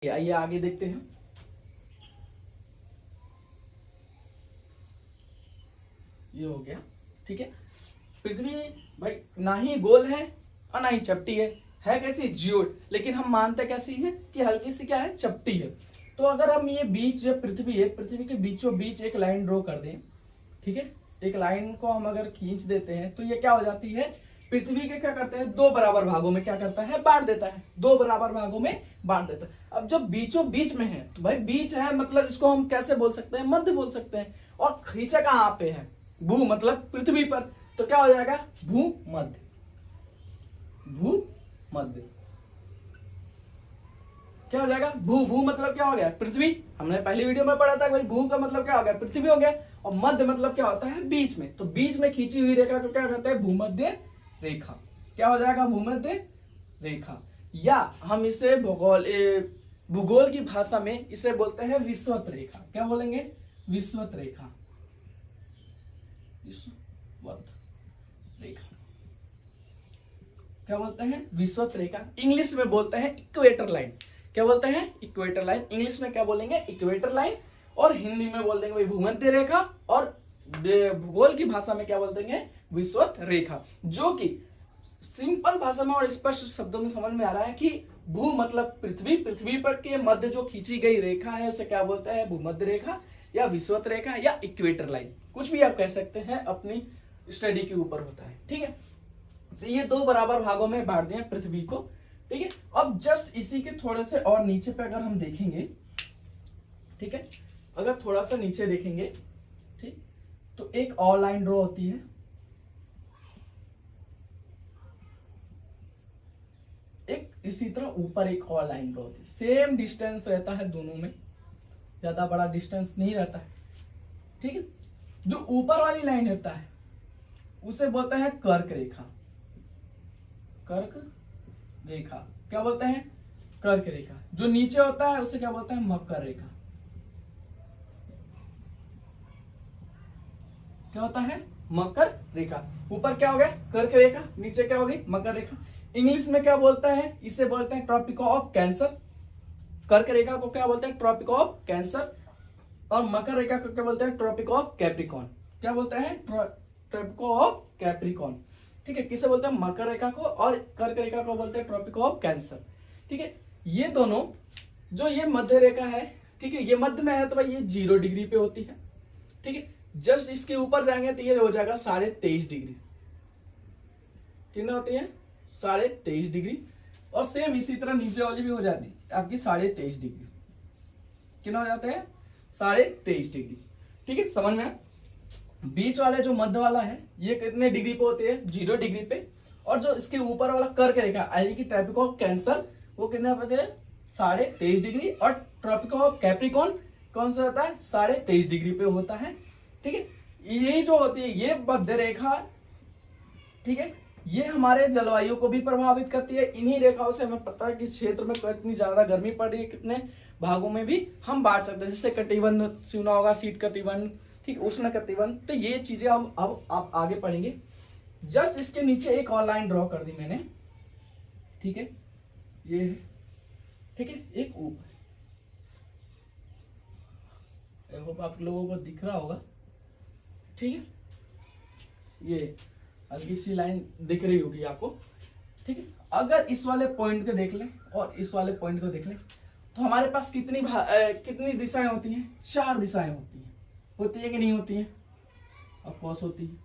आइए आगे देखते हैं। ये हो गया। ठीक है, पृथ्वी भाई ना ही गोल है और ना ही चपटी है कैसी जियोइड, लेकिन हम मानते कैसी है कि हल्की सी क्या है, चपटी है। तो अगर हम ये बीच जो पृथ्वी है, पृथ्वी के बीचों बीच एक लाइन ड्रॉ कर दें, ठीक है, एक लाइन को हम अगर खींच देते हैं तो ये क्या हो जाती है, पृथ्वी के क्या करते हैं, दो बराबर भागों में क्या करता है, बांट देता है, दो बराबर भागों में बांट देता है। अब जब बीचों बीच में है तो भाई बीच है मतलब इसको हम कैसे बोल सकते हैं, मध्य बोल सकते हैं। और खींचा कहाँ पे है, भू मतलब पृथ्वी पर, तो क्या हो जाएगा, भू मध्य, भू मध्य क्या हो जाएगा, भू भू मतलब क्या हो गया, पृथ्वी। हमने पहली वीडियो में पढ़ा था भाई भू का मतलब क्या हो गया, पृथ्वी हो गया। और मध्य मतलब क्या होता है, बीच में, तो बीच में खींची हुई रेखा को क्या कहते हैं, भूमध्य रेखा। क्या हो जाएगा, भूमध्य रेखा। या हम इसे भूगोल की भाषा में इसे बोलते हैं विषुवत रेखा। क्या बोलेंगे, विषुवत रेखा, विषुवत रेखा क्या बोलते हैं, विषुवत रेखा। इंग्लिश में बोलते हैं इक्वेटर लाइन। क्या बोलते हैं, इक्वेटर लाइन। इंग्लिश में क्या बोलेंगे, इक्वेटर लाइन। और हिंदी में बोल देंगे भाई भूमध्य रेखा। और भूगोल की भाषा में क्या बोल देंगे, विषुवत रेखा। जो कि सिंपल भाषा में और स्पष्ट शब्दों में समझ में आ रहा है कि भू मतलब पृथ्वी, पृथ्वी पर के मध्य जो खींची गई रेखा है उसे क्या बोलते हैं, भूमध्य रेखा या विषुवत रेखा या इक्वेटर लाइन, कुछ भी आप कह सकते हैं, अपनी स्टडी के ऊपर होता है। ठीक है, तो ये दो बराबर भागों में बांट दिया पृथ्वी को। ठीक है, अब जस्ट इसी के थोड़े से और नीचे पे अगर हम देखेंगे, ठीक है, अगर थोड़ा सा नीचे देखेंगे, ठीक, तो एक और लाइन ड्रॉ होती है, एक इसी तरह ऊपर एक और लाइन ड्रॉ होती है। सेम डिस्टेंस रहता है दोनों में, ज्यादा बड़ा डिस्टेंस नहीं रहता है। ठीक है, जो ऊपर वाली लाइन रहता है उसे बोलते हैं कर्क रेखा। कर्क रेखा क्या बोलते हैं, कर्क रेखा। जो नीचे होता है उसे क्या बोलते हैं, मकर रेखा। क्या होता है, मकर रेखा। ऊपर क्या हो गया, कर्क रेखा, नीचे क्या होगी, मकर रेखा। इंग्लिश में क्या बोलता है, इसे बोलते हैं ट्रॉपिक ऑफ कैंसर। कर्क रेखा को क्या बोलते हैं, ट्रॉपिक ऑफ कैंसर। और मकर रेखा को क्या बोलते हैं, ट्रॉपिक ऑफ कैप्रिकॉन। क्या बोलते हैं, ट्रॉपिक ऑफ कैप्रिकॉन। ठीक है, किसे बोलते हैं, मकर रेखा को। और कर्क रेखा को बोलते हैं ट्रॉपिक ऑफ कैंसर। ठीक है, ये दोनों जो ये मध्य रेखा है, ठीक है, ये मध्य में है तो भाई ये 0 डिग्री पे होती है। ठीक है, जस्ट इसके ऊपर जाएंगे तो ये हो जाएगा 23.5 डिग्री। कितना होती है, 23.5 डिग्री। और सेम इसी तरह नीचे वाली भी हो जाती है आपकी 23.5 डिग्री। कितना हो जाता है, 23.5 डिग्री। ठीक है, समझ में। बीच वाले जो मध्य वाला है ये कितने डिग्री पे होते हैं, 0 डिग्री पे। और जो इसके ऊपर वाला कर्क रेखा यानी कि ट्रॉपिक ऑफ कैंसर, वो कितना होते हैं, 23.5 डिग्री। और ट्रॉपिक ऑफ कैप्रिकॉन कौन सा होता है, 23.5 डिग्री पे होता है। ठीक है, ये जो होती है ये मध्य रेखा, ठीक है, ये हमारे जलवायु को भी प्रभावित करती है। इन्हीं रेखाओं से हमें पता है कि क्षेत्र में कितनी ज्यादा गर्मी पड़ रही है, कितने भागों में भी हम बांट सकते हैं। जैसे कटिबंध सुना होगा, शीत कटिबंध, ठीक, उष्ण कटिबंध। तो ये चीजें हम अब आप आगे पढ़ेंगे। जस्ट इसके नीचे एक और लाइन ड्रॉ कर दी मैंने। ठीक है, ये ठीक है, एक ऊपर, आप लोगों को दिख रहा होगा। ठीक है, ये हल्की सी लाइन दिख रही होगी आपको। ठीक है, अगर इस वाले पॉइंट को देख लें और इस वाले पॉइंट को देख लें तो हमारे पास कितनी दिशाएं होती हैं, 4 दिशाएं होती हैं। होती है कि नहीं होती है, ऑफ कोर्स होती है।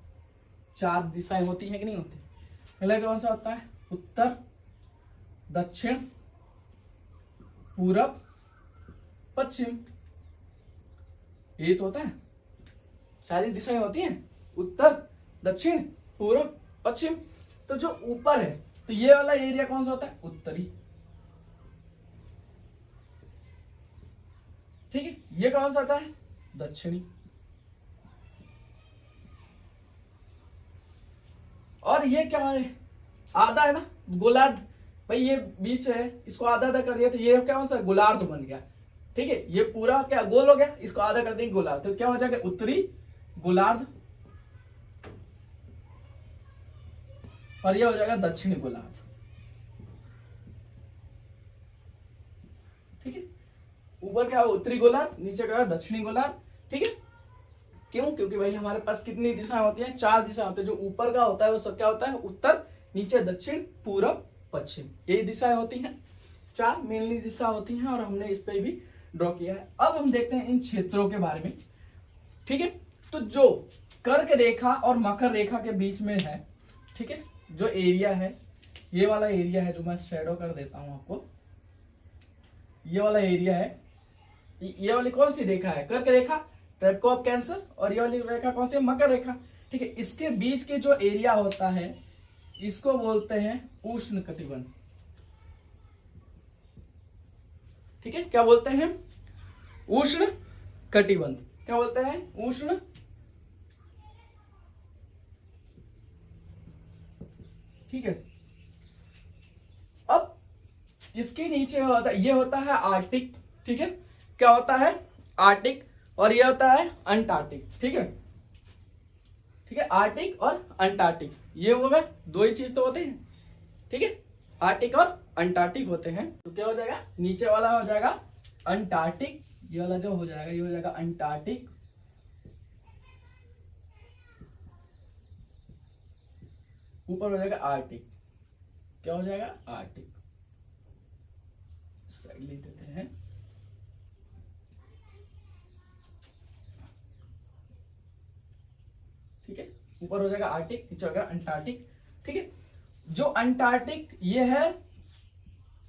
4 दिशाएं होती हैं कि नहीं होती। पहले कौन सा होता है, उत्तर, दक्षिण, पूरब, पश्चिम। ये तो होता है, सारी दिशाएं होती हैं, उत्तर, दक्षिण, पूरब, पश्चिम। तो जो ऊपर है तो ये वाला एरिया कौन सा होता है, उत्तरी। ठीक है, ये कौन सा होता है, दक्षिणी। और ये क्या है, आधा है ना, गोलार्ध। भाई ये बीच है, इसको आधा आधा कर दिया तो ये क्या, कौन सा, गोलार्ध बन गया। ठीक है, ये पूरा क्या गोल हो गया, इसको आधा कर देंगे गोलार्ध, तो क्या हो जाएगा, उत्तरी गोलार्ध। और ये हो जाएगा दक्षिणी गोलार्ध। ठीक है, ऊपर क्या होगा उत्तरी गोलार्ध, नीचे क्या होगा दक्षिणी गोलार्ध। ठीक है, क्यों? क्योंकि भाई हमारे पास कितनी दिशाएं होती हैं? 4 दिशा होती है। जो ऊपर का होता है वो सब क्या होता है? उत्तर, नीचे दक्षिण, पूरब, पश्चिम, यही दिशाएं होती हैं। 4 मेनली दिशा होती हैं और हमने इस पे भी ड्रॉ किया है। अब हम देखते हैं इन क्षेत्रों के बारे में। ठीक है, तो जो कर्क रेखा और मकर रेखा के बीच में है, ठीक है, जो एरिया है, ये वाला एरिया है, जो मैं शेडो कर देता हूं आपको, ये वाला एरिया है। ये वाली कौन सी रेखा है? कर्क रेखा, ट्रैपिक ऑफ कैंसर। और ये वाली रेखा कौन सी है? मकर रेखा। ठीक है, इसके बीच के जो एरिया होता है इसको बोलते हैं उष्ण कटिबंध। ठीक है, क्या बोलते हैं? उष्ण कटिबंध। क्या बोलते हैं? उष्ण ठीक है। अब इसके नीचे होता है, ये होता है आर्टिक। ठीक है, क्या होता है? आर्टिक। और ये होता है अंटार्कटिक। ठीक है, ठीक है, आर्टिक और अंटार्कटिक, ये होगा, दो ही चीज तो होते हैं। ठीक है, आर्टिक और अंटार्कटिक होते हैं। तो क्या हो जाएगा? नीचे वाला हो जाएगा अंटार्कटिक, ये वाला जो हो जाएगा ये हो जाएगा अंटार्कटिक। ऊपर हो जाएगा आर्टिक। क्या हो जाएगा? आर्टिक। साइड ले देते हैं। ठीक है, ऊपर हो जाएगा आर्टिक, नीचे हो जाएगा अंटार्कटिक। ठीक है, जो अंटार्कटिक ये है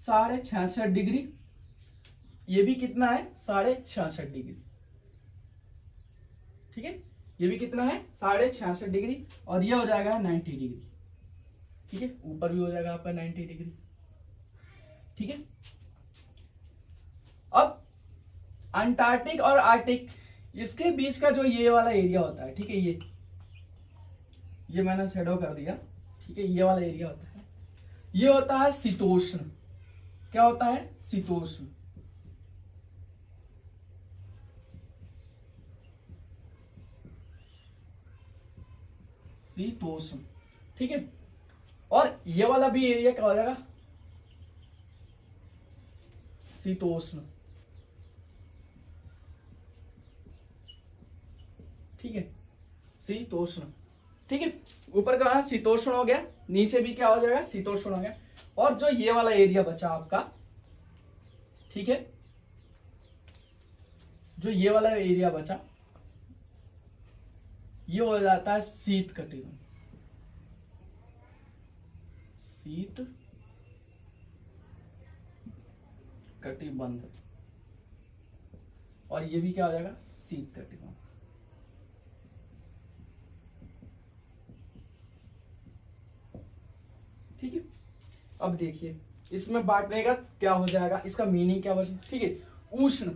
66.5 डिग्री, ये भी कितना है? 66.5 डिग्री। ठीक है, ये भी कितना है? 66.5 डिग्री। और ये हो जाएगा 90 डिग्री। ठीक है, ऊपर भी हो जाएगा आपका 90 डिग्री। ठीक है, अब अंटार्कटिक और आर्कटिक, इसके बीच का जो ये वाला एरिया होता है, ठीक है, ये मैंने शेडो कर दिया। ठीक है, ये वाला एरिया होता है, ये होता है शीतोष्ण। क्या होता है? शीतोष्ण। शीतोष्ण। ठीक है, और ये वाला भी एरिया क्या हो जाएगा? शीतोष्ण। ठीक है, शीतोष्ण। ठीक है, ऊपर का शीतोष्ण हो गया, नीचे भी क्या हो जाएगा? शीतोष्ण हो गया। और जो ये वाला एरिया बचा आपका, ठीक है, जो ये वाला एरिया बचा, ये हो जाता है शीत कटिबंध। शीत कटिबंध। और ये भी क्या हो जाएगा? शीत कटिबंध। ठीक है, अब देखिए इसमें बांटने का क्या हो जाएगा, इसका मीनिंग क्या बचा? ठीक है, उष्ण।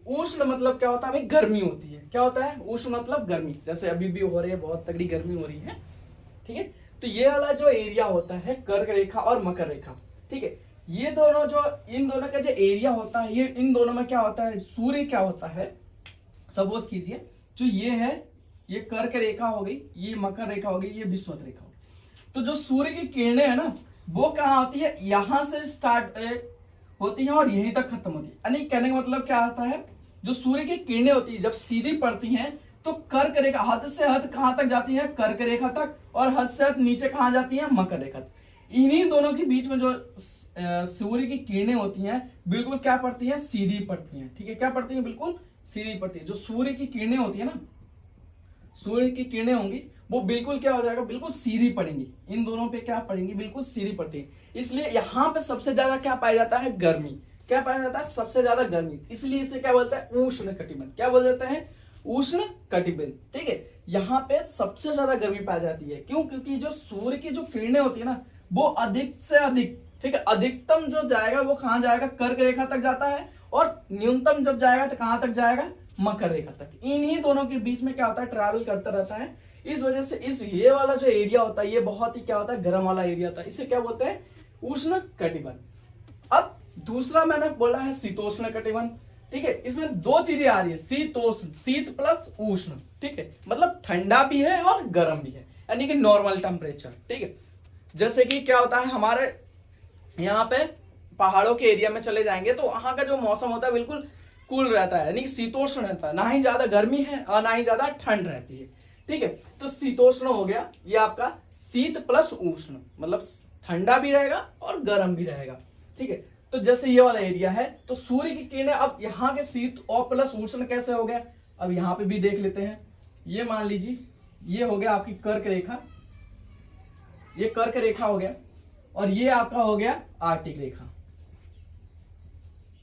उष्ण मतलब क्या होता है? भाई गर्मी होती है। क्या होता है? उष्ण मतलब गर्मी। जैसे अभी भी हो रही है, बहुत तगड़ी गर्मी हो रही है। ठीक है, तो ये वाला जो एरिया होता है कर्क रेखा और मकर रेखा, ठीक है, ये दोनों जो, इन दोनों का जो एरिया होता है, ये इन दोनों में क्या होता है? सूर्य क्या होता है? सपोज कीजिए जो ये है, ये कर्क रेखा हो गई, ये मकर रेखा हो गई, ये विषुवत रेखा हो गई। तो जो सूर्य की किरणें है ना, वो कहाँ होती है? यहां से स्टार्ट होती है और यहीं तक खत्म होती है। यानी कहने का मतलब क्या आता है? जो सूर्य की किरणें होती है जब सीधी पड़ती हैं तो कर्क रेखा, हद से हद कहां तक जाती है? कर्क रेखा तक। और हद से हद नीचे कहां जाती है? मकर रेखा तक। इन्हीं दोनों के बीच में जो सूर्य की किरणें होती हैं बिल्कुल क्या पड़ती है? सीधी पड़ती हैं। ठीक है, क्या पड़ती है? बिल्कुल सीधी पड़ती है। जो सूर्य की किरणें होती है ना, सूर्य की किरणें होंगी वो बिल्कुल क्या हो जाएगा? बिल्कुल सीधी पड़ेंगी। इन दोनों पे क्या पड़ेंगी? बिल्कुल सीधी पड़ती है। इसलिए यहाँ पे सबसे ज्यादा क्या पाया जाता है? गर्मी। क्या पाया जाता है? सबसे ज्यादा गर्मी। इसलिए इसे क्या बोलते हैं? उष्ण कटिबंध। क्या बोल देते हैं? उष्ण कटिबंध। ठीक है, यहाँ पे सबसे ज्यादा गर्मी पाई जाती है। क्यों? क्योंकि जो सूर्य की जो किरणें होती है ना, वो अधिक से अधिक, ठीक है, अधिकतम जो जाएगा वो कहाँ जाएगा? कर्क रेखा तक जाता है। और न्यूनतम जब जाएगा तो कहां तक जाएगा? मकर रेखा तक। इन्हीं दोनों के बीच में क्या होता है? ट्रैवल करता रहता है। इस वजह से इस ये वाला जो एरिया होता है ये बहुत ही क्या होता है? गर्म वाला एरिया होता है। इसे क्या बोलते हैं? उष्ण कटिबंध। अब दूसरा मैंने बोला है शीतोष्ण कटिबंध। ठीक है, इसमें दो चीजें आ रही है, शीतोष्ण, शीत प्लस उष्ण। ठीक है, मतलब ठंडा भी है और गर्म भी है, यानी कि नॉर्मल टेम्परेचर। ठीक है, जैसे कि क्या होता है हमारे यहाँ पे पहाड़ों के एरिया में चले जाएंगे तो वहां का जो मौसम होता है बिल्कुल कूल रहता है, यानी कि शीतोष्ण रहता है, ना ही ज्यादा गर्मी है और ना ही ज्यादा ठंड रहती है। ठीक है, तो शीतोष्ण हो गया ये आपका शीत प्लस उष्ण, मतलब ठंडा भी रहेगा और गर्म भी रहेगा। ठीक है, तो जैसे ये वाला एरिया है तो सूर्य की किरणें, अब यहाँ के शीत और प्लस उष्ण कैसे हो गया, अब यहाँ पे भी देख लेते हैं। ये मान लीजिए ये हो गया आपकी कर्क रेखा, ये कर्क रेखा हो गया और ये आपका हो गया आर्टिक रेखा।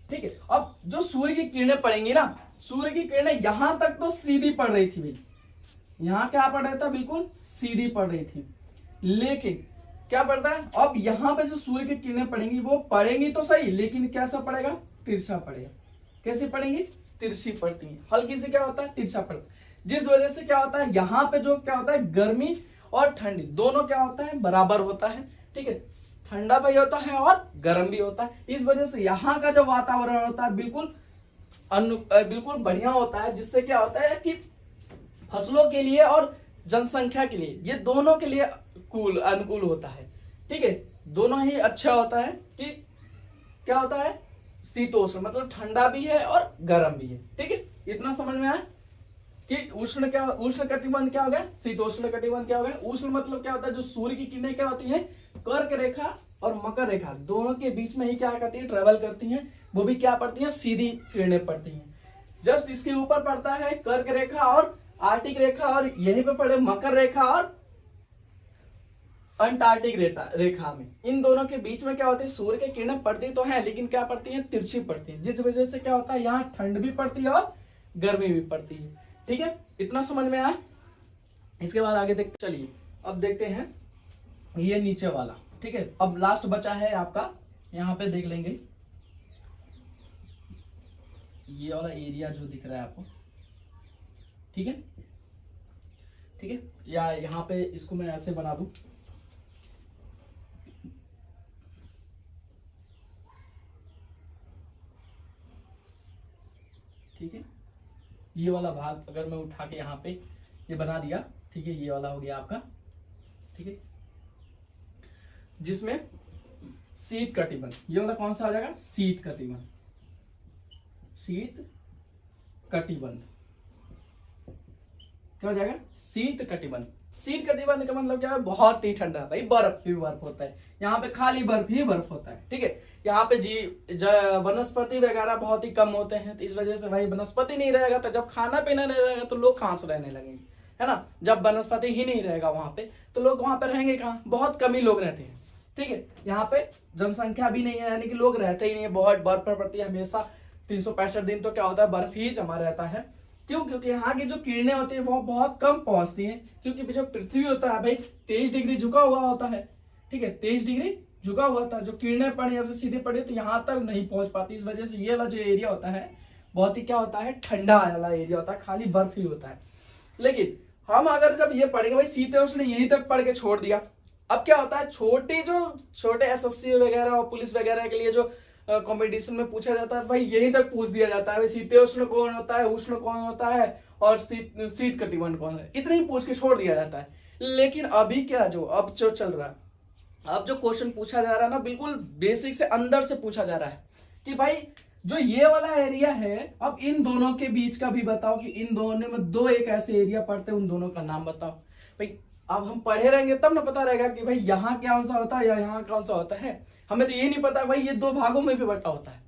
ठीक है, अब जो सूर्य की किरणें पड़ेंगी ना, सूर्य की किरणें यहां तक तो सीधी पड़ रही थी भाई, यहां क्या पड़ रहा था, बिल्कुल सीधी पड़ रही थी। लेकिन क्या पड़ता है, अब यहां पे जो सूर्य की किरणें पड़ेंगी वो पड़ेंगी तो सही, लेकिन कैसा पड़ेगा, तिरछा पड़ेगा। कैसी पड़ेंगी, तिरछी पड़ती है, हल्की से क्या होता है, तिरछा पड़ता है। जिस वजह से क्या होता है, यहाँ पे जो क्या होता है, गर्मी और ठंडी दोनों क्या होता है, बराबर होता है। ठीक है, ठंडा भी होता है और गर्म भी होता है। इस वजह से यहाँ का जो वातावरण होता है बिल्कुल बिल्कुल बढ़िया होता है, जिससे क्या होता है कि फसलों के लिए और जनसंख्या के लिए, ये दोनों के लिए अनुकूल होता है। ठीक है, दोनों ही अच्छा होता है कि क्या होता है, शीतोष्ण, मतलब ठंडा भी है और गर्म भी है। ठीक है, इतना समझ में आया कि उष्ण क्या, उष्ण कटिबंध क्या हो गया, शीतोष्ण कटिबंध क्या हो गया। उष्ण मतलब क्या होता है, जो सूर्य की किरणें क्या होती है, कर्क रेखा और मकर रेखा दोनों के बीच में ही क्या करती है, ट्रेवल करती हैं, वो भी क्या पड़ती है, सीधी किरणें पड़ती हैं। जस्ट इसके ऊपर पड़ता है कर्क रेखा और आर्टिक रेखा, और यहीं पे पड़े मकर रेखा और अंटार्कटिक रेखा में। इन दोनों के बीच में क्या होती है, सूर्य की किरणें पड़ती तो है, लेकिन क्या पड़ती है, तिरछी पड़ती है, जिस वजह से क्या होता है, यहाँ ठंड भी पड़ती है और गर्मी भी पड़ती है। ठीक है, इतना समझ में आया। इसके बाद आगे देखते, चलिए अब देखते हैं ये नीचे वाला। ठीक है, अब लास्ट बचा है आपका, यहाँ पे देख लेंगे ये वाला एरिया जो दिख रहा है आपको। ठीक है, ठीक है, या यहाँ पे इसको मैं ऐसे बना दूं, ठीक है, ये वाला भाग अगर मैं उठा के यहाँ पे ये बना दिया, ठीक है, ये वाला हो गया आपका। ठीक है, जिसमें शीत कटिबंध, ये वाला कौन सा हो जाएगा, शीत कटिबंध, शीत कटिबंध क्या हो जाएगा, शीत कटिबंध। शीत कटिबंध का मतलब क्या है, बहुत ही ठंडा, भाई बर्फ ही बर्फ होता है, यहाँ पे खाली बर्फ ही बर्फ होता है। ठीक है, यहाँ पे वनस्पति वगैरह बहुत ही कम होते हैं, तो इस वजह से भाई वनस्पति नहीं रहेगा तो जब खाना पीना नहीं रहेगा तो लोग कहाँ से रहने लगेंगे, है ना। जब वनस्पति ही नहीं रहेगा वहां पे तो लोग वहां पे रहेंगे कहाँ, बहुत कम ही लोग रहते हैं। ठीक है, यहाँ पे जनसंख्या भी नहीं है, यानी कि लोग रहते ही नहीं है, बहुत बर्फ पड़ती है हमेशा, 365 दिन तो क्या होता है, बर्फ ही जमा रहता है। क्यों, क्योंकि यहाँ की जो किरणें होती है वो बहुत कम पहुंचती हैं, क्योंकि जो पृथ्वी होता है भाई 23 डिग्री झुका हुआ होता है। ठीक है, 23 डिग्री झुका हुआ था, जो किरणें पड़े ऐसे सीधे पड़े तो यहाँ तक नहीं पहुंच पाती। इस वजह से ये वाला जो एरिया होता है बहुत ही क्या होता है, ठंडा वाला एरिया होता है, खाली बर्फ ही होता है। लेकिन हम अगर जब ये पढ़ेंगे भाई शीतोष्ण यहीं तक पढ़ के छोड़ दिया, अब क्या होता है, छोटे एसएससी वगैरह और पुलिस वगैरह के लिए जो कंपटीशन में पूछा जाता है भाई यहीं तक पूछ दिया जाता है, शीतोष्ण कौन होता है, उष्ण कौन होता है और शीत कटिबंध कौन है, इतना ही पूछ के छोड़ दिया जाता है। लेकिन अभी क्या, जो अब जो चल रहा है, अब जो क्वेश्चन पूछा जा रहा है ना, बिल्कुल बेसिक से अंदर से पूछा जा रहा है कि भाई जो ये वाला एरिया है, अब इन दोनों के बीच का भी बताओ कि इन दोनों में दो एक ऐसे एरिया पड़ते हैं, उन दोनों का नाम बताओ। भाई अब हम पढ़े रहेंगे तब ना पता रहेगा कि भाई यहाँ कौन सा होता है या यहाँ कौन सा होता है। हमें तो ये नहीं पता भाई ये दो भागों में भी बटा होता है।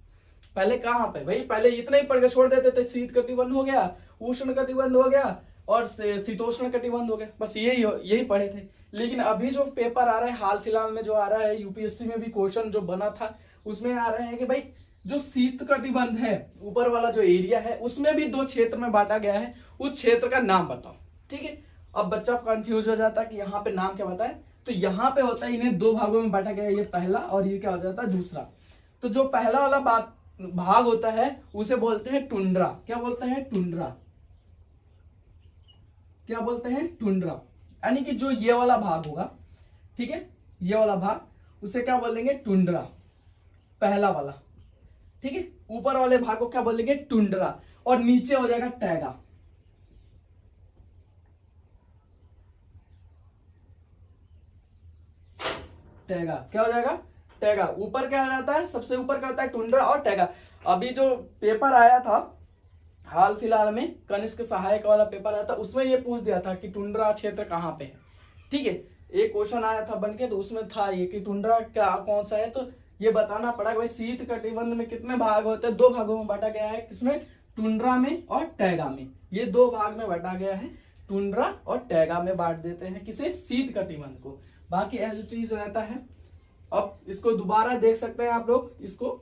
पहले कहाँ पे भाई, पहले इतना ही पढ़ के छोड़ देते थे, शीत कटिबंध हो गया, उष्ण कटिबंध हो गया और शीतोष्ण कटिबंध हो गया, बस यही पढ़े थे। लेकिन अभी जो पेपर आ रहा है हाल फिलहाल में जो आ रहा है, यूपीएससी में भी क्वेश्चन जो बना था उसमें आ रहे हैं कि भाई जो शीत कटिबंध है ऊपर वाला जो एरिया है उसमें भी दो क्षेत्र में बांटा गया है, उस क्षेत्र का नाम बताओ। ठीक है, अब बच्चा कंफ्यूज हो जाता है कि यहाँ पे नाम क्या बताए, तो यहाँ पे होता है इन्हें दो भागों में बांटा गया है, ये पहला और ये क्या हो जाता है दूसरा। तो जो पहला वाला भाग होता है उसे बोलते हैं टुंड्रा। क्या बोलते हैं, टुंड्रा। क्या बोलते हैं, टुंड्रा। यानी कि जो ये वाला भाग होगा, ठीक है, ये वाला भाग उसे क्या बोलेंगे, टुंड्रा, पहला वाला। ठीक है, ऊपर वाले भाग को क्या बोलेंगे, टुंड्रा, और नीचे हो जाएगा टैगा। टैगा क्या हो जाएगा, टैगा। ऊपर क्या आ जाता है, सबसे ऊपर क्या होता है टुंड्रा और टैगा। अभी जो पेपर आया था हाल फिलहाल में, कनिष्क सहायक वाला पेपर आया था, उसमें ये पूछ दिया था कि टुंड्रा क्षेत्र कहाँ पे है। ठीक है, एक क्वेश्चन आया था बनके, तो उसमें था ये कि टुंड्रा क्या कौन सा है, तो ये बताना पड़ा भाई शीत कटिबंध में कितने भाग होते हैं, 2 भागों में बांटा गया है। किसमें? टुंड्रा में और टैगा में। ये 2 भाग में बांटा गया है, टुंड्रा और टैगा में बांट देते हैं किसे? शीत कटिबंध को। बाकी एज इट इज रहता है। अब इसको दोबारा देख सकते हैं आप लोग, इसको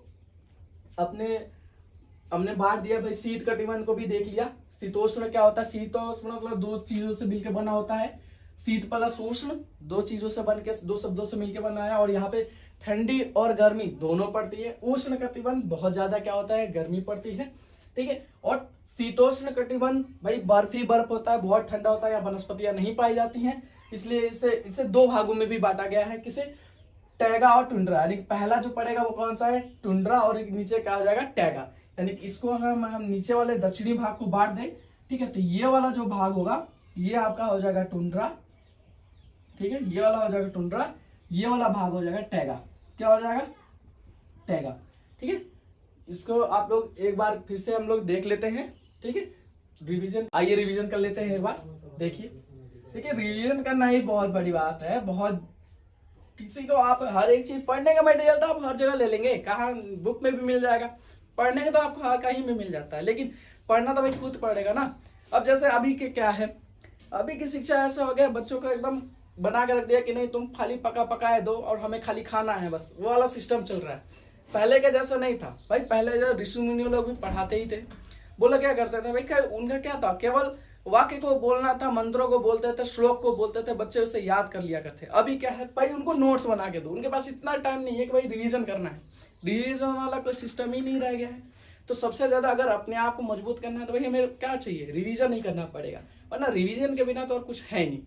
हमने बांट दिया भाई, शीत कटिबंध को भी देख लिया। शीतोष्ण क्या होता है? शीतोष्ण मतलब 2 चीजों से मिलकर बना होता है, शीत प्लस उष्ण, 2 चीजों से बन के 2 शब्दों से मिलकर बना है। और यहाँ पे ठंडी और गर्मी दोनों पड़ती है। उष्ण कटिबंध बहुत ज्यादा क्या होता है? गर्मी पड़ती है। ठीक है, और शीतोष्ण कटिबंध भाई बर्फ ही बर्फ होता है, बहुत ठंडा होता है, या वनस्पतियां नहीं पाई जाती हैं, इसलिए इसे 2 भागों में भी बांटा गया है। किसे? टैगा और टुंड्रा। यानी पहला जो पड़ेगा वो कौन सा है? टुंड्रा, और एक नीचे क्या आ जाएगा? टैगा। यानी इसको हम नीचे वाले दक्षिणी भाग को बांट दें, ठीक है, तो ये वाला जो भाग होगा ये आपका हो जाएगा टुंड्रा। ठीक है, ये वाला हो जाएगा टुंड्रा, ये वाला भाग हो जाएगा टैगा। क्या हो जाएगा? टैगा। ठीक है, इसको आप लोग एक बार फिर से हम लोग देख लेते हैं। ठीक है, रिवीजन, आइए रिवीजन कर लेते हैं एक बार। देखिए, देखिए रिवीजन करना ही बहुत बड़ी बात है। बहुत किसी को आप हर एक चीज पढ़ने का मटेरियल तो आप हर जगह ले लेंगे, कहाँ बुक में भी मिल जाएगा, पढ़ने का तो आपको हर कहीं में मिल जाता है, लेकिन पढ़ना तो भाई खुद पड़ेगा ना। अब जैसे अभी के क्या है, अभी की शिक्षा ऐसा हो गया, बच्चों को एकदम बना के रख दिया कि नहीं तुम खाली पका पकाए दो और हमें खाली खाना है, बस वो वाला सिस्टम चल रहा है। पहले के जैसा नहीं था भाई। पहले जो ऋषि मुनि लोग भी पढ़ाते ही थे, बोला क्या करते थे भाई, उनका क्या था? केवल वाक्य को बोलना था, मंत्रों को बोलते थे, श्लोक को बोलते थे, बच्चे उसे याद कर लिया करते। अभी क्या है भाई, उनको नोट्स बना के दो, उनके पास इतना टाइम नहीं है कि भाई रिवीजन करना है। रिवीजन वाला कोई सिस्टम ही नहीं रह गया है। तो सबसे ज्यादा अगर अपने आप को मजबूत करना है तो भाई हमें क्या चाहिए? रिवीजन ही करना पड़ेगा, वरना रिवीजन के बिना तो और कुछ है नहीं,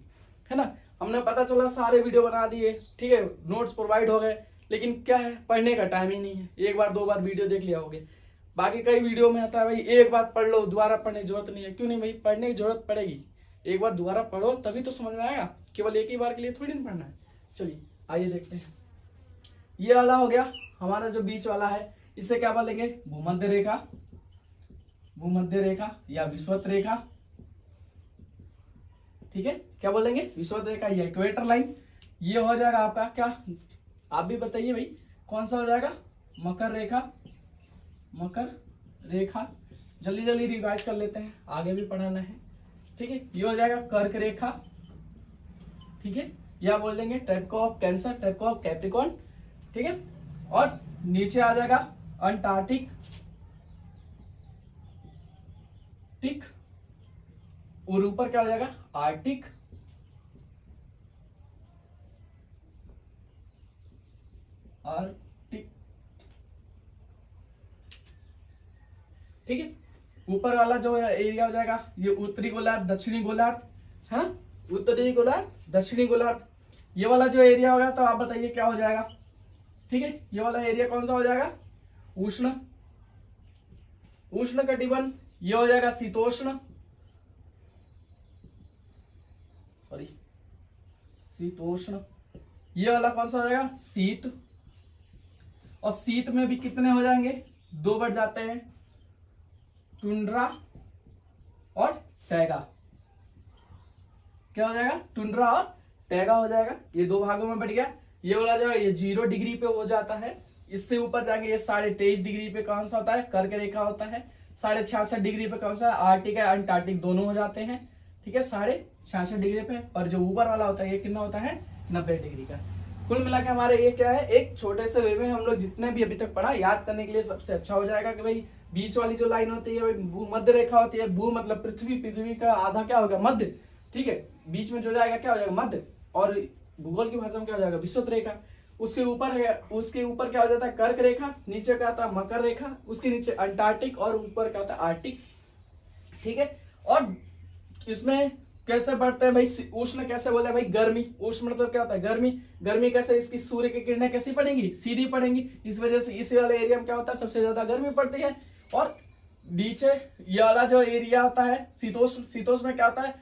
है ना। हमने पता चला सारे वीडियो बना दिए, ठीक है, नोट्स प्रोवाइड हो गए, लेकिन क्या है, पढ़ने का टाइम ही नहीं है। 1 बार 2 बार वीडियो देख लिया होगे। बाकी कई वीडियो में आता है भाई 1 बार पढ़ लो, दोबारा पढ़ने की जरूरत नहीं है। क्यों नहीं भाई? पढ़ने की जरूरत पड़ेगी, 1 बार दोबारा पढ़ो तभी तो समझ में आएगा, केवल एक ही बार के लिए थोड़ी नहीं पढ़ना है। चलिए आइए देखते हैं। ये वाला हो गया हमारा जो बीच वाला है, इसे क्या बोलेंगे? भूमध्य रेखा, भूमध्य रेखा या विषुवत रेखा। ठीक है, क्या बोलेंगे? विषुवत रेखा या इक्वेटर लाइन। ये हो जाएगा आपका क्या, आप भी बताइए भाई कौन सा हो जाएगा? मकर रेखा, मकर रेखा। जल्दी जल्दी रिवाइज कर लेते हैं, आगे भी पढ़ाना है। ठीक है, ये हो जाएगा कर्क रेखा। ठीक है, या बोल देंगे type of cancer, type of Capricorn. ठीक है, और नीचे आ जाएगा अंटार्कटिक, टिक, और ऊपर क्या हो जाएगा? आर्कटिक। आर्कटिक। ठीक है, ऊपर वाला जो एरिया हो जाएगा ये उत्तरी गोलार्ध, दक्षिणी गोलार्ध, है ना, उत्तरी गोलार्ध, दक्षिणी गोलार्ध। ये वाला जो एरिया होगा तो आप बताइए क्या हो जाएगा? ठीक है, ये वाला एरिया कौन सा हो जाएगा? उष्ण, उष्ण कटिबंध। ये हो जाएगा शीतोष्ण, सॉरी शीतोष्ण। ये वाला कौन सा हो जाएगा? शीत। और शीत में भी कितने हो जाएंगे? 2 बढ़ जाते हैं, टुंड्रा और टैगा। क्या हो जाएगा? टुंड्रा और टैगा हो जाएगा। ये 2 भागों में बढ़ गया। ये वाला जो है ये 0 डिग्री पे हो जाता है। इससे ऊपर जाएंगे ये 23.5 डिग्री पे कौन सा होता है? कर्क रेखा होता है। 66.5 डिग्री पे कौन सा? आर्कटिक है, अंटार्कटिक दोनों हो जाते हैं। ठीक है, 66.5 डिग्री पे। और जो ऊपर वाला होता है ये कितना होता है? 90 डिग्री का। कुल मिला के हमारे ये क्या है, एक छोटे से वे में हम लोग जितने भी अभी तक पढ़ा याद करने के लिए सबसे अच्छा हो जाएगा कि भाई बीच वाली जो लाइन होती है भूमध्य रेखा होती है। भू मतलब पृथ्वी, पृथ्वी का आधा क्या होगा? मध्य। ठीक है, बीच में जो जाएगा क्या हो जाएगा? मध्य। और भूगोल की भाषा में क्या हो जाएगा? विषुवत रेखा। उसके ऊपर क्या हो जाता है? कर्क रेखा। नीचे क्या होता है? मकर रेखा। उसके नीचे अंटार्कटिक और ऊपर क्या होता है? आर्कटिक। ठीक है, और इसमें कैसे बढ़ते हैं भाई? उष्ण कैसे बोले भाई? गर्मी। उष्ण मतलब क्या होता है? गर्मी। गर्मी कैसे? इसकी सूर्य की किरणें कैसी पड़ेंगी? सीधी पड़ेंगी। इस वजह से इस वाले एरिया में क्या होता है? सबसे ज्यादा गर्मी पड़ती है। और नीचे ये वाला जो एरिया होता है शीतोष्ण, शीतोष्ण में क्या होता है?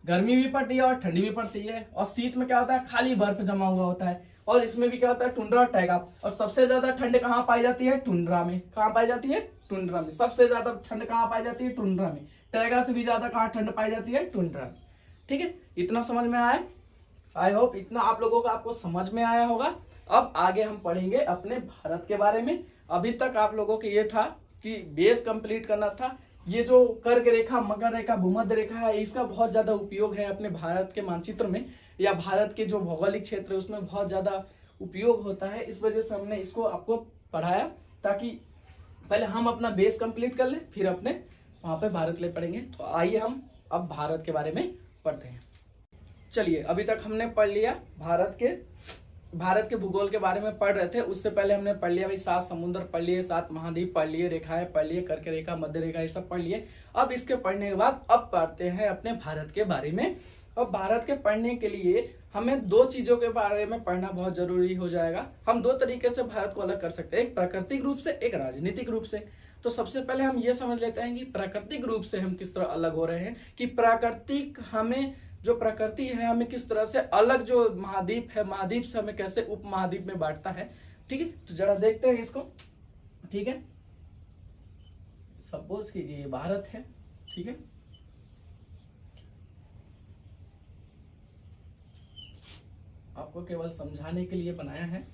गर्मी भी पड़ती है और ठंडी भी पड़ती है। और शीत में क्या होता है? खाली बर्फ जमा हुआ होता है। और इसमें भी क्या होता है? टुंड्रा और टैगा। और सबसे ज्यादा ठंड कहाँ पाई जाती है? टुंड्रा में। कहाँ पाई जाती है? टुंड्रा में। सबसे ज्यादा ठंड कहाँ पाई जाती है? टुंड्रा में। टैगा से भी ज्यादा कहाँ ठंड पाई जाती है? टुंड्रा में। ठीक है, इतना समझ में आया? आई होप इतना आप लोगों का आपको समझ में आया होगा। अब आगे हम पढ़ेंगे अपने भारत के बारे में। अभी तक आप लोगों के ये था कि बेस कंप्लीट करना था। ये जो कर्क रेखा, मकर रेखा, भूमध्य रेखा है, इसका बहुत ज्यादा उपयोग है अपने भारत के मानचित्र में, या भारत के जो भौगोलिक क्षेत्र है उसमें बहुत ज्यादा उपयोग होता है। इस वजह से हमने इसको आपको पढ़ाया, ताकि पहले हम अपना बेस कंप्लीट कर ले, फिर अपने वहां पे भारत ले पढ़ेंगे। तो आइए हम अब भारत के बारे में पढ़ते हैं। चलिए, अभी तक हमने पढ़ लिया भारत के भूगोल के बारे में पढ़ रहे थे। उससे पहले हमने पढ़ लिया भाई 7 समुद्र पढ़ लिए, 7 महाद्वीप पढ़ लिए, रेखाएं पढ़ लिए, कर्क रेखा, मध्य रेखा, ये सब पढ़ लिए। अब इसके पढ़ने के बाद अब पढ़ते हैं अपने भारत के बारे में। अब भारत के पढ़ने के लिए हमें 2 चीजों के बारे में पढ़ना बहुत जरूरी हो जाएगा। हम 2 तरीके से भारत को अलग कर सकते हैं, एक प्राकृतिक रूप से, एक राजनीतिक रूप से। तो सबसे पहले हम ये समझ लेते हैं कि प्राकृतिक रूप से हम किस तरह अलग हो रहे हैं, कि प्राकृतिक हमें जो प्रकृति है हमें किस तरह से अलग, जो महाद्वीप है, महाद्वीप से हमें कैसे उप महाद्वीप में बांटता है। ठीक है, तो जरा देखते हैं इसको। ठीक है, सपोज कीजिए ये भारत है। ठीक है, आपको केवल समझाने के लिए बनाया है।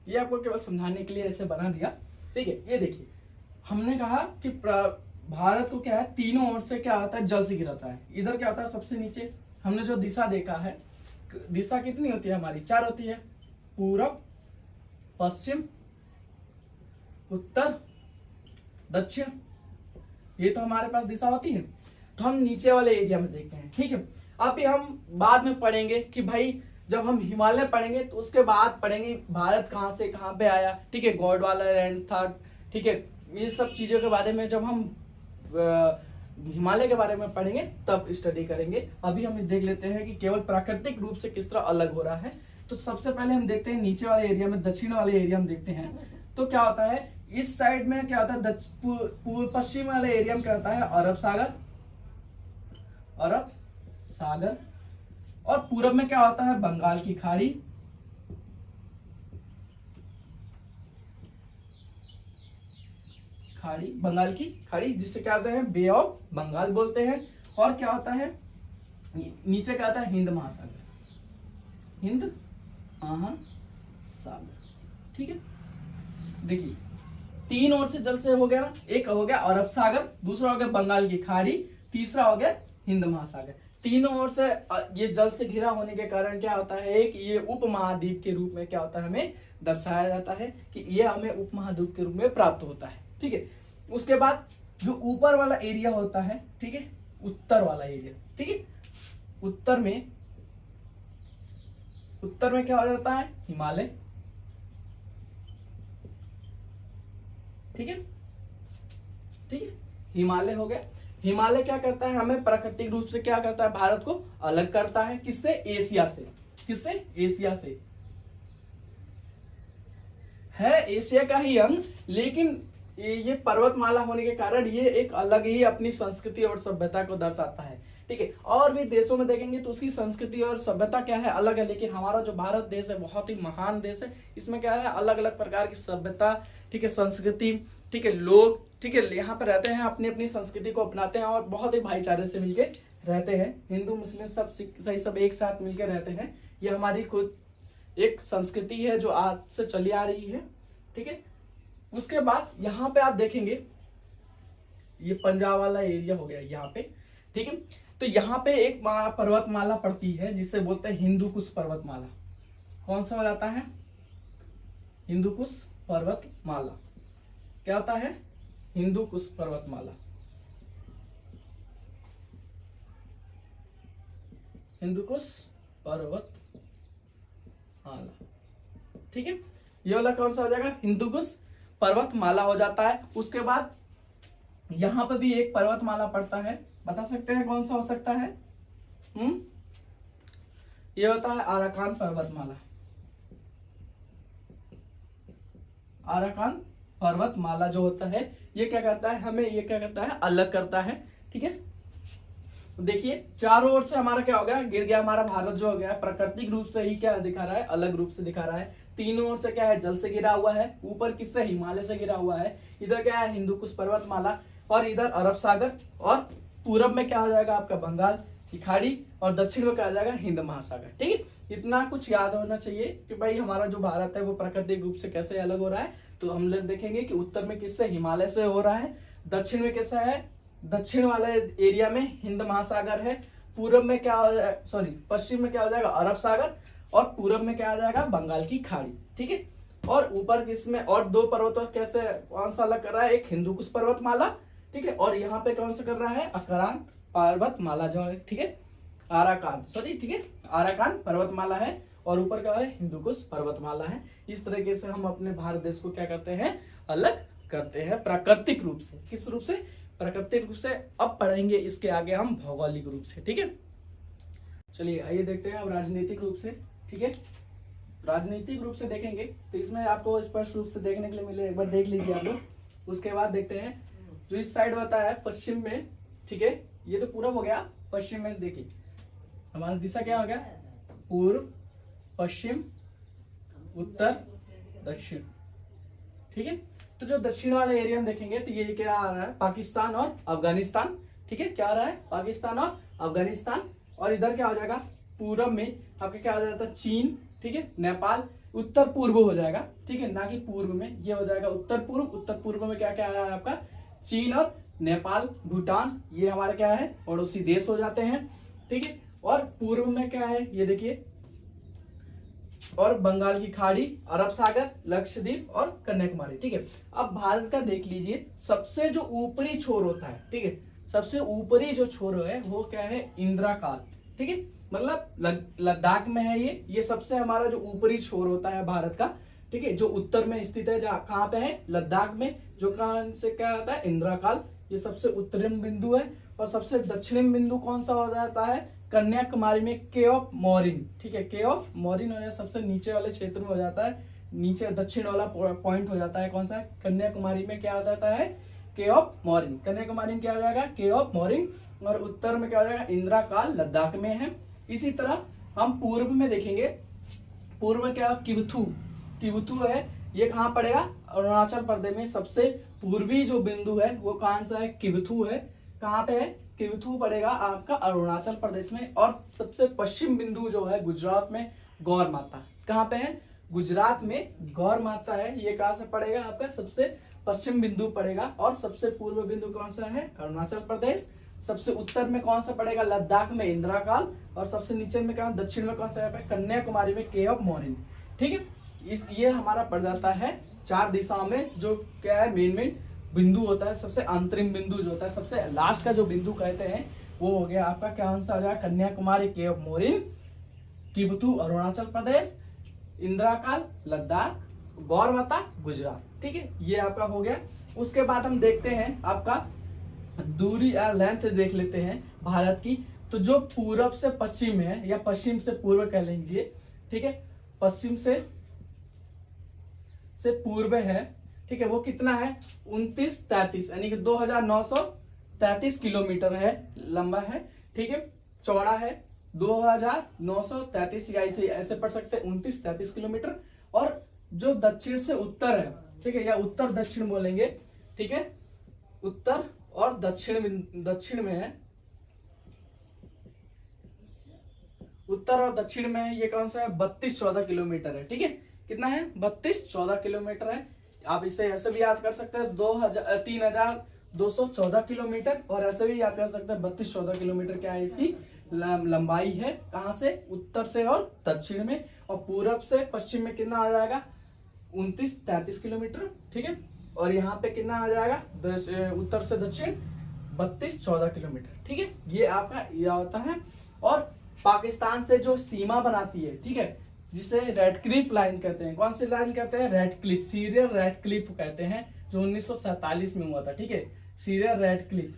ये आपको केवल समझाने के लिए ऐसे बना दिया। ठीक है, ये देखिए, हमने कहा कि भारत को क्या है, तीनों ओर से क्या होता है, जल से घिराता है। इधर क्या होता है, सबसे नीचे हमने जो दिशा देखा है, दिशा कितनी होती है हमारी? 4 होती है, पूरब, पश्चिम, उत्तर, दक्षिण। ये तो हमारे पास दिशा होती है। तो हम नीचे वाले एरिया में देखते हैं। ठीक है, अभी हम बाद में पढ़ेंगे कि भाई जब हम हिमालय पढ़ेंगे तो उसके बाद पढ़ेंगे भारत कहाँ से कहाँ पे आया। ठीक है, गोंडवाना लैंड था। ठीक है, ये सब चीजों के बारे में जब हम हिमालय के बारे में पढ़ेंगे तब स्टडी करेंगे। अभी हम देख लेते हैं कि केवल प्राकृतिक रूप से किस तरह अलग हो रहा है। तो सबसे पहले हम देखते हैं नीचे वाले एरिया में, दक्षिण वाले एरिया में देखते हैं। तो क्या होता है, इस साइड में क्या होता है, पूर्व पश्चिम वाले एरिया में क्या होता है, अरब सागर। और पूरब में क्या होता है, बंगाल की खाड़ी। बंगाल की खाड़ी, जिससे क्या होता है, बे ऑफ बंगाल बोलते हैं। और क्या होता है, नीचे क्या होता है, हिंद महासागर। ठीक है, देखिए 3 ओर से जल से हो गया ना, एक हो गया अरब सागर, दूसरा हो गया बंगाल की खाड़ी, तीसरा हो गया हिंद महासागर। तीनों ओर से ये जल से घिरा होने के कारण क्या होता है कि ये उप महाद्वीप के रूप में क्या होता है, हमें दर्शाया जाता है कि ये हमें उप महाद्वीप के रूप में प्राप्त होता है। ठीक है, उसके बाद जो ऊपर वाला एरिया होता है, ठीक है, उत्तर वाला एरिया। ठीक है, उत्तर में क्या हो जाता है, हिमालय। ठीक है, हिमालय हो गया। हिमालय क्या करता है, हमें प्राकृतिक रूप से क्या करता है, भारत को अलग करता है। किससे? एशिया से। किससे? एशिया से। है एशिया का ही अंग, लेकिन ये पर्वतमाला होने के कारण ये एक अलग ही अपनी संस्कृति और सभ्यता को दर्शाता है। ठीक है, और भी देशों में देखेंगे तो उसकी संस्कृति और सभ्यता क्या है, अलग है। लेकिन हमारा जो भारत देश है बहुत ही महान देश है। इसमें क्या है, अलग अलग प्रकार की सभ्यता, ठीक है, संस्कृति, ठीक है, लोग, ठीक है, यहाँ पे रहते हैं, अपनी अपनी संस्कृति को अपनाते हैं और बहुत ही भाईचारे से मिलके रहते हैं। हिंदू मुस्लिम सब सही सब एक साथ मिलकर रहते हैं। ये हमारी खुद एक संस्कृति है जो आज से चली आ रही है। ठीक है, उसके बाद यहाँ पे आप देखेंगे ये पंजाब वाला एरिया हो गया यहाँ पे। ठीक है, तो यहाँ पे एक पर्वतमाला पड़ती है जिसे बोलते हैं हिंदूकुश पर्वतमाला। कौन सा हो जाता है, हिंदूकुश पर्वतमाला। क्या होता है, हिंदूकुश पर्वतमाला। हिंदूकुश पर्वतमाला। ठीक है, ये वाला कौन सा हो जाएगा, हिंदूकुश पर्वतमाला हो जाता है। उसके बाद यहां पर भी एक पर्वतमाला पड़ता है, बता सकते हैं कौन सा हो सकता है? ये होता है अराकान पर्वतमाला। अराकान पर्वतमाला जो होता है ये क्या करता है, हमें ये क्या करता है, अलग करता है। ठीक है, तो देखिए चारों ओर से हमारा क्या हो गया, गिर गया हमारा भारत जो हो गया प्राकृतिक रूप से ही क्या दिखा रहा है, अलग रूप से दिखा रहा है। तीनों ओर से क्या है, जल से घिरा हुआ है, ऊपर किससे, हिमालय से घिरा हुआ है। इधर क्या है, हिंदू कुश पर्वतमाला, और इधर अरब सागर, और पूरब में क्या हो जाएगा आपका बंगाल की खाड़ी, और दक्षिण में क्या हो जाएगा, हिंद महासागर। ठीक है, इतना कुछ याद होना चाहिए कि भाई हमारा जो भारत है वो प्राकृतिक रूप से कैसे अलग हो रहा है। तो हम लोग देखेंगे कि उत्तर में किससे, हिमालय से हो रहा है, दक्षिण में कैसा है, दक्षिण वाले एरिया में हिंद महासागर है, पूरब में क्या हो जाएगा, सॉरी पश्चिम में क्या हो जाएगा, अरब सागर, और पूरब में क्या आ जाएगा, बंगाल की खाड़ी। ठीक है, और ऊपर किसमें, और दो पर्वतों कैसे कौन सा अलग कर रहा है, एक हिंदू कुश पर्वतमाला, ठीक है, और यहाँ पे कौन सा कर रहा है, अकरान पर्वतमाला जो है, ठीक है, आराकान, सॉरी ठीक है, आराकान पर्वतमाला है, और ऊपर क्या है, हिंदू कुश पर्वतमाला है। इस तरीके से हम अपने भारत देश को क्या करते हैं, अलग करते हैं प्राकृतिक रूप से। किस रूप से, प्राकृतिक रूप से। अब पढ़ेंगे इसके आगे हम भौगोलिक रूप से। ठीक है, चलिए आइए देखते हैं अब राजनीतिक रूप से। ठीक है, राजनीतिक रूप से देखेंगे तो इसमें आपको स्पष्ट रूप से देखने के लिए मिले, एक बार देख लीजिए आप लोग। उसके बाद देखते हैं जो इस साइड होता है पश्चिम में, ठीक है, ये तो पूरब हो गया, पश्चिम में देखिए हमारा दिशा क्या हो गया, पूर्व, पश्चिम, उत्तर, दक्षिण। ठीक है, तो जो दक्षिण वाले एरिया में देखेंगे तो ये क्या आ रहा है, पाकिस्तान और अफगानिस्तान। ठीक है, क्या आ रहा है, पाकिस्तान और अफगानिस्तान। और इधर क्या हो जाएगा, पूरब में आपका क्या हो जाता है, चीन, ठीक है, नेपाल, उत्तर पूर्व हो जाएगा। ठीक है, ना कि पूर्व में, ये हो जाएगा उत्तर पूर्व। उत्तर पूर्व में क्या क्या आ रहा है आपका, चीन और नेपाल, भूटान, ये हमारे क्या है, पड़ोसी देश हो जाते हैं। ठीक है, और पूर्व में क्या है, ये देखिए, और बंगाल की खाड़ी, अरब सागर, लक्षद्वीप और कन्याकुमारी। ठीक है, अब भारत का देख लीजिए, सबसे जो ऊपरी छोर होता है, ठीक है, सबसे ऊपरी जो छोर है वो क्या है, इंद्राकाल। ठीक है, मतलब लद्दाख में है ये सबसे हमारा जो ऊपरी छोर होता है भारत का। ठीक है, जो उत्तर में स्थित है, जहाँ कहाँ पे है, लद्दाख में, जो कहाँ से क्या होता है, इंद्राकाल, ये सबसे उत्तरी बिंदु है। और सबसे दक्षिणी बिंदु कौन सा हो जाता है, कन्याकुमारी में के ऑफ मॉरिन। ठीक है, के ऑफ मॉरिन हो, सबसे नीचे वाले क्षेत्र में हो जाता है, नीचे दक्षिण वाला पॉइंट हो जाता है, कौन सा, कन्याकुमारी में क्या हो जाता है, के ऑफ मॉरिन। कन्याकुमारी में क्या हो जाएगा, के ऑफ मॉरिन। और उत्तर में क्या हो जाएगा, इंद्राकाल, लद्दाख में है। इसी तरह हम पूर्व में देखेंगे, पूर्व में क्या, किबथू, किबथू है, ये कहाँ पड़ेगा, अरुणाचल प्रदेश में। सबसे पूर्वी जो बिंदु है वो कौन सा है, किबथू है। कहाँ पे है, किबथू पड़ेगा आपका अरुणाचल प्रदेश में। और सबसे पश्चिम बिंदु जो है गुजरात में, गौर माता, कहाँ पे है, गुजरात में गौर माता है। ये कहाँ से पड़ेगा आपका, सबसे पश्चिम बिंदु पड़ेगा। और सबसे पूर्व बिंदु कौन सा है, अरुणाचल प्रदेश। सबसे उत्तर में कौन सा पड़ेगा, लद्दाख में इंद्राकाल। और सबसे नीचे में क्या, दक्षिण में कौन सा है, कन्याकुमारी में के ऑफ मॉरिन। ठीक है, ये हमारा पड़ जाता है 4 दिशाओं में, जो क्या है, मेन बिंदु होता है। सबसे अंतरिम बिंदु जो होता है, सबसे लास्ट का जो बिंदु कहते हैं, वो हो गया आपका क्या आंसर आ जाएगा, कन्याकुमारी, के ऑफ मॉरिन, किबथू अरुणाचल प्रदेश, इंद्राकाल लद्दाख, गौर माता गुजरात। ठीक है, ये आपका हो गया। उसके बाद हम देखते हैं आपका दूरी या लेंथ देख लेते हैं भारत की। तो जो पूरब से पश्चिम है, या पश्चिम से पूर्व कह लीजिए, ठीक है, पश्चिम से पूर्व है, ठीक है, वो कितना है, 2933, यानी कि 2933 किलोमीटर है, लंबा है। ठीक है, चौड़ा है 2933, या ऐसे पढ़ सकते हैं 2933 किलोमीटर। और जो दक्षिण से उत्तर है, ठीक है, या उत्तर दक्षिण बोलेंगे, ठीक है, उत्तर और दक्षिण में है, उत्तर और दक्षिण में है, ये कौन सा है, 3214 किलोमीटर है। ठीक है, कितना है, 3214 किलोमीटर है। आप इसे ऐसे भी याद कर सकते हैं, 3214 किलोमीटर, और ऐसे भी याद कर सकते हैं 3214 किलोमीटर क्या है, इसकी लंबाई है। कहां से, उत्तर से और दक्षिण में। और पूरब से पश्चिम में कितना आ जाएगा, 2933 किलोमीटर। ठीक है, और यहाँ पे कितना आ जाएगा, उत्तर से दक्षिण 3214 किलोमीटर। ठीक है, ये आपका यह होता है। और पाकिस्तान से जो सीमा बनाती है, ठीक है, जिसे रेड क्लिफ लाइन कहते हैं। कौन सी लाइन कहते हैं, red Cliff, serial red Cliff कहते हैं, जो 1947 में हुआ था। ठीक है, सीरियल रेड क्लिफ,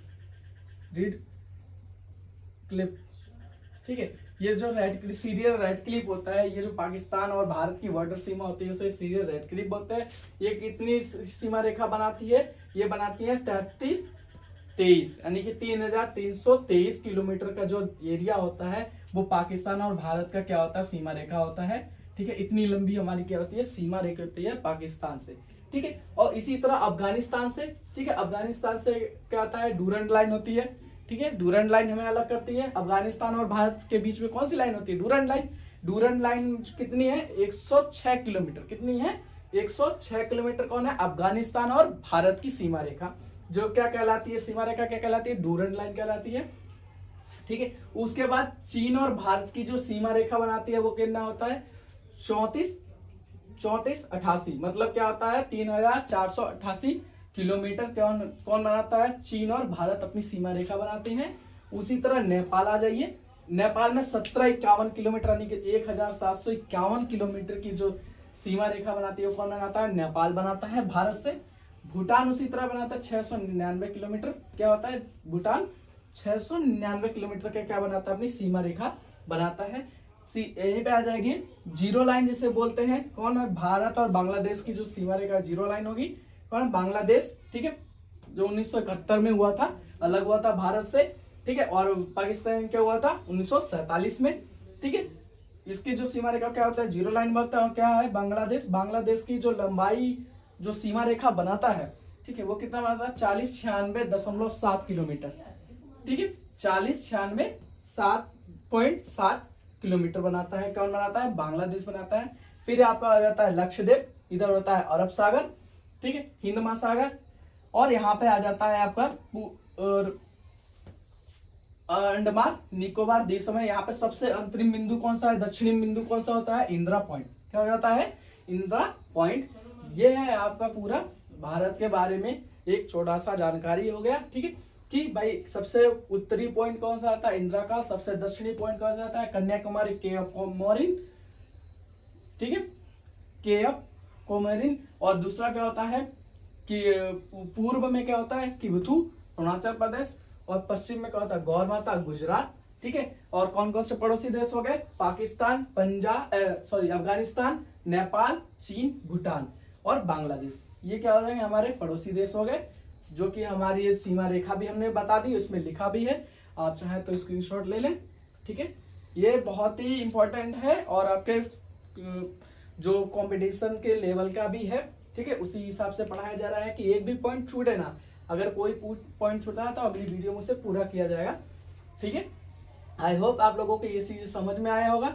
ठीक है। ये जो सीरियल रेड क्लिप होता है, ये जो पाकिस्तान और भारत की बॉर्डर सीमा होती है उसे सीरियल रेड क्लिप बोलते हैं। ये कितनी सीमा रेखा बनाती है? ये बनाती है 3323 यानी कि 3323 किलोमीटर का जो एरिया होता है वो पाकिस्तान और भारत का क्या होता है? सीमा रेखा होता है। ठीक है, इतनी लंबी हमारी क्या होती है? सीमा रेखा होती है पाकिस्तान से। ठीक है, और इसी तरह अफगानिस्तान से, ठीक है, अफगानिस्तान से क्या होता है? डूरंड लाइन होती है। ठीक है, डूरंड लाइन हमें अलग करती है। अफगानिस्तान और भारत के बीच में कौन सी लाइन होती है? Durand line. डूरंड लाइन कितनी है? 106 किलोमीटर। कितनी है? 106 किलोमीटर। कौन है? अफगानिस्तान और भारत की सीमा रेखा, जो क्या कहलाती है? सीमा रेखा क्या कहलाती है? डूरंड लाइन कहलाती है। ठीक है, उसके बाद चीन और भारत की जो सीमा रेखा बनाती है वो कितना होता है? 3488। मतलब क्या होता है? 3488 किलोमीटर। कौन बनाता है? चीन और भारत अपनी सीमा रेखा बनाते हैं। उसी तरह नेपाल आ जाइए। नेपाल में 1751 किलोमीटर यानी कि 1751 किलोमीटर की जो सीमा रेखा बनाती है वो कौन बनाता है? नेपाल बनाता है भारत से। भूटान उसी तरह बनाता है 699 किलोमीटर। क्या होता है? भूटान 699 किलोमीटर का क्या बनाता है? अपनी सीमा रेखा बनाता है। यहीं पे आ जाएगी जीरो लाइन जिसे बोलते हैं। कौन है? भारत और बांग्लादेश की जो सीमा रेखा जीरो लाइन होगी। कौन? बांग्लादेश। ठीक है, जो 1971 में हुआ था, अलग हुआ था भारत से। ठीक है, और पाकिस्तान क्या हुआ था? 1947 में। ठीक है, इसकी जो सीमा रेखा क्या होता है? जीरो लाइन बनता है। और क्या है? बांग्लादेश। बांग्लादेश की जो लंबाई जो सीमा रेखा बनाता है, ठीक है, वो कितना बनाता है? 4096.7 किलोमीटर। ठीक है, 4096.7 किलोमीटर बनाता है। कौन बनाता है? बांग्लादेश बनाता है। फिर आपका आ जाता है लक्षद्वीप, इधर होता है अरब सागर, ठीक है, हिंद महासागर, और यहाँ पे आ जाता है आपका अंडमान निकोबार द्वीप समूह। यहाँ पे सबसे अंतरिम बिंदु कौन सा है? दक्षिणी बिंदु कौन सा होता है? इंदिरा पॉइंट। क्या हो जाता है? इंदिरा पॉइंट। ये है आपका पूरा भारत के बारे में एक छोटा सा जानकारी हो गया। ठीक है, कि भाई सबसे उत्तरी पॉइंट कौन सा आता है? इंदिरा का। सबसे दक्षिणी पॉइंट कौन सा आता है? कन्याकुमारी, के ऑफ कोमोरिन। ठीक है, के ऑफ कोमोरिन। और दूसरा क्या होता है कि पूर्व में क्या होता है? किबुथु अरुणाचल प्रदेश। और पश्चिम में क्या होता है? गौर माता गुजरात। ठीक है, और कौन कौन से पड़ोसी देश हो गए? पाकिस्तान, अफगानिस्तान, नेपाल, चीन, भूटान और बांग्लादेश। ये क्या हो जाएंगे? हमारे पड़ोसी देश हो गए, जो कि हमारी ये सीमा रेखा भी हमने बता दी, उसमें लिखा भी है। आप चाहे तो स्क्रीनशॉट ले लें। ठीक है, ये बहुत ही इंपॉर्टेंट है और आपके जो कंपटीशन के लेवल का भी है। ठीक है, उसी हिसाब से पढ़ाया जा रहा है कि एक भी पॉइंट छूटे ना। अगर कोई पॉइंट छूटा है तो अगली वीडियो में उसे पूरा किया जाएगा। ठीक है, आई होप आप लोगों को ये चीज समझ में आया होगा।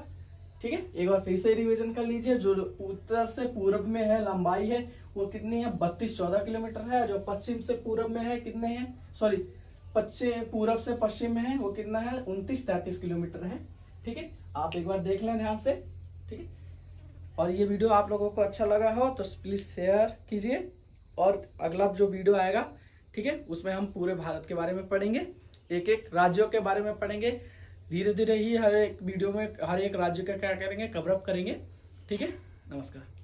ठीक है, एक बार फिर से रिवीजन कर लीजिए। जो उत्तर से पूर्व में है लंबाई है वो कितनी है? 3214 किलोमीटर है। जो पश्चिम से पूर्व में है कितने हैं? पूर्व से पश्चिम में है वो कितना है? 2933 किलोमीटर है। ठीक है, आप एक बार देख लें ध्यान से। ठीक है, और ये वीडियो आप लोगों को अच्छा लगा हो तो प्लीज शेयर कीजिए। और अगला जो वीडियो आएगा, ठीक है, उसमें हम पूरे भारत के बारे में पढ़ेंगे, एक एक राज्यों के बारे में पढ़ेंगे। धीरे धीरे ही हर एक वीडियो में हर एक राज्य का क्या करेंगे? कवर अप करेंगे। ठीक है, नमस्कार।